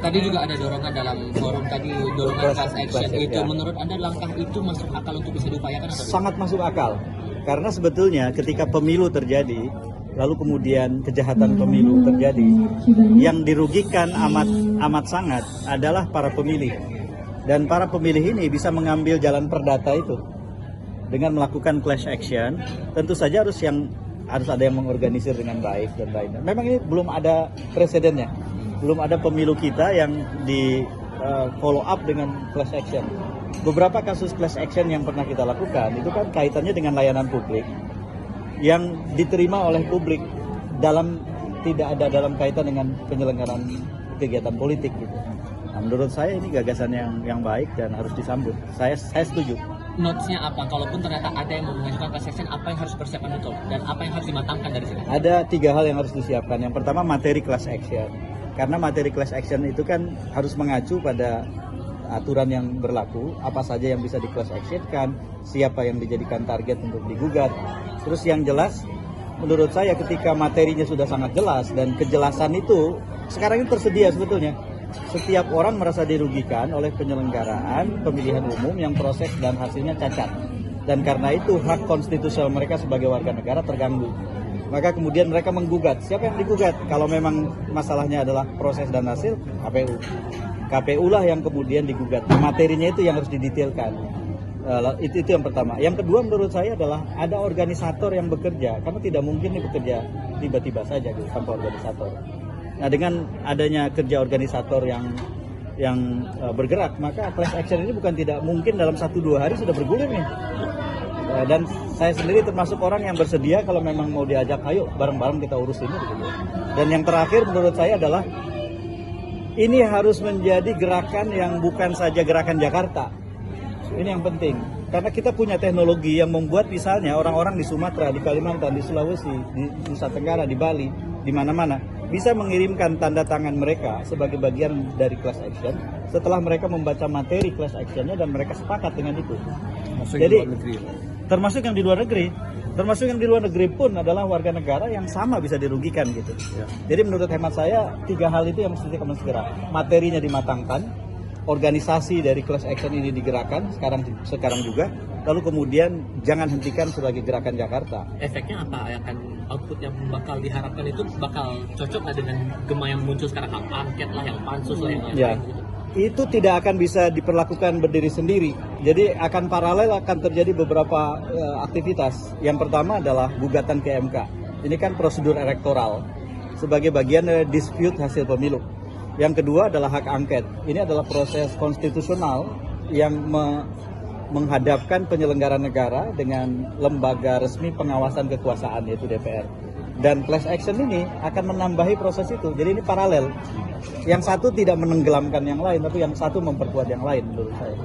Tadi juga ada dorongan dalam forum tadi, dorongan class action itu. Ya. Menurut Anda langkah itu masuk akal untuk bisa diupayakan atau tidak? Sangat masuk akal. Karena sebetulnya ketika pemilu terjadi, lalu kemudian kejahatan pemilu terjadi, yang dirugikan amat sangat adalah para pemilih. Dan para pemilih ini bisa mengambil jalan perdata itu dengan melakukan class action. Tentu saja harus ada yang mengorganisir dengan baik dan lain. Memang ini belum ada presidennya, belum ada pemilu kita yang di follow up dengan class action. Beberapa kasus class action yang pernah kita lakukan itu kan kaitannya dengan layanan publik yang diterima oleh publik tidak ada dalam kaitan dengan penyelenggaraan kegiatan politik gitu. Nah, menurut saya ini gagasan yang baik dan harus disambut. Saya setuju. Notes-nya apa? Kalaupun ternyata ada yang mengajukan class action, apa yang harus dipersiapkan betul? Dan apa yang harus dimatangkan dari sini? Ada 3 hal yang harus disiapkan. Yang pertama materi class action. Karena materi class action itu kan harus mengacu pada aturan yang berlaku, apa saja yang bisa di class action-kan, siapa yang dijadikan target untuk digugat. Terus yang jelas, menurut saya ketika materinya sudah sangat jelas dan kejelasan itu sekarang ini tersedia sebetulnya. Setiap orang merasa dirugikan oleh penyelenggaraan pemilihan umum yang proses dan hasilnya cacat. Dan karena itu hak konstitusional mereka sebagai warga negara terganggu. Maka kemudian mereka menggugat. Siapa yang digugat? Kalau memang masalahnya adalah proses dan hasil, KPU. KPU lah yang kemudian digugat. Materinya itu yang harus didetailkan. Itu yang pertama. Yang kedua menurut saya adalah ada organisator yang bekerja. Karena tidak mungkin ini bekerja tiba-tiba saja gitu, tanpa organisator. Nah, dengan adanya kerja organisator yang bergerak, maka class action ini bukan tidak mungkin dalam 1-2 hari sudah bergulir nih. Dan saya sendiri termasuk orang yang bersedia kalau memang mau diajak, ayo bareng-bareng kita urus ini. Gitu. Dan yang terakhir menurut saya adalah ini harus menjadi gerakan yang bukan saja gerakan Jakarta. Ini yang penting. Karena kita punya teknologi yang membuat misalnya orang-orang di Sumatera, di Kalimantan, di Sulawesi, di Nusa Tenggara, di Bali, di mana-mana bisa mengirimkan tanda tangan mereka sebagai bagian dari class action setelah mereka membaca materi class actionnya dan mereka sepakat dengan itu. Jadi termasuk yang di luar negeri, termasuk yang di luar negeri pun adalah warga negara yang sama bisa dirugikan gitu. Ya. Jadi menurut hemat saya 3 hal itu yang mesti kita segera. Materinya dimatangkan, organisasi dari class action ini digerakkan sekarang juga, lalu kemudian jangan hentikan sebagai gerakan Jakarta. Efeknya apa? Output yang bakal diharapkan itu bakal cocok nggak dengan gema yang muncul sekarang, angket lah, yang pansus lah, yang lain-lain gitu? Itu tidak akan bisa diperlakukan berdiri sendiri. Jadi akan paralel, akan terjadi beberapa aktivitas. Yang pertama adalah gugatan ke MK. Ini kan prosedur elektoral sebagai bagian dari dispute hasil pemilu. Yang kedua adalah hak angket. Ini adalah proses konstitusional yang menghadapkan penyelenggara negara dengan lembaga resmi pengawasan kekuasaan, yaitu DPR. Dan class action ini akan menambahi proses itu. Jadi ini paralel. Yang satu tidak menenggelamkan yang lain, tapi yang satu memperkuat yang lain menurut saya.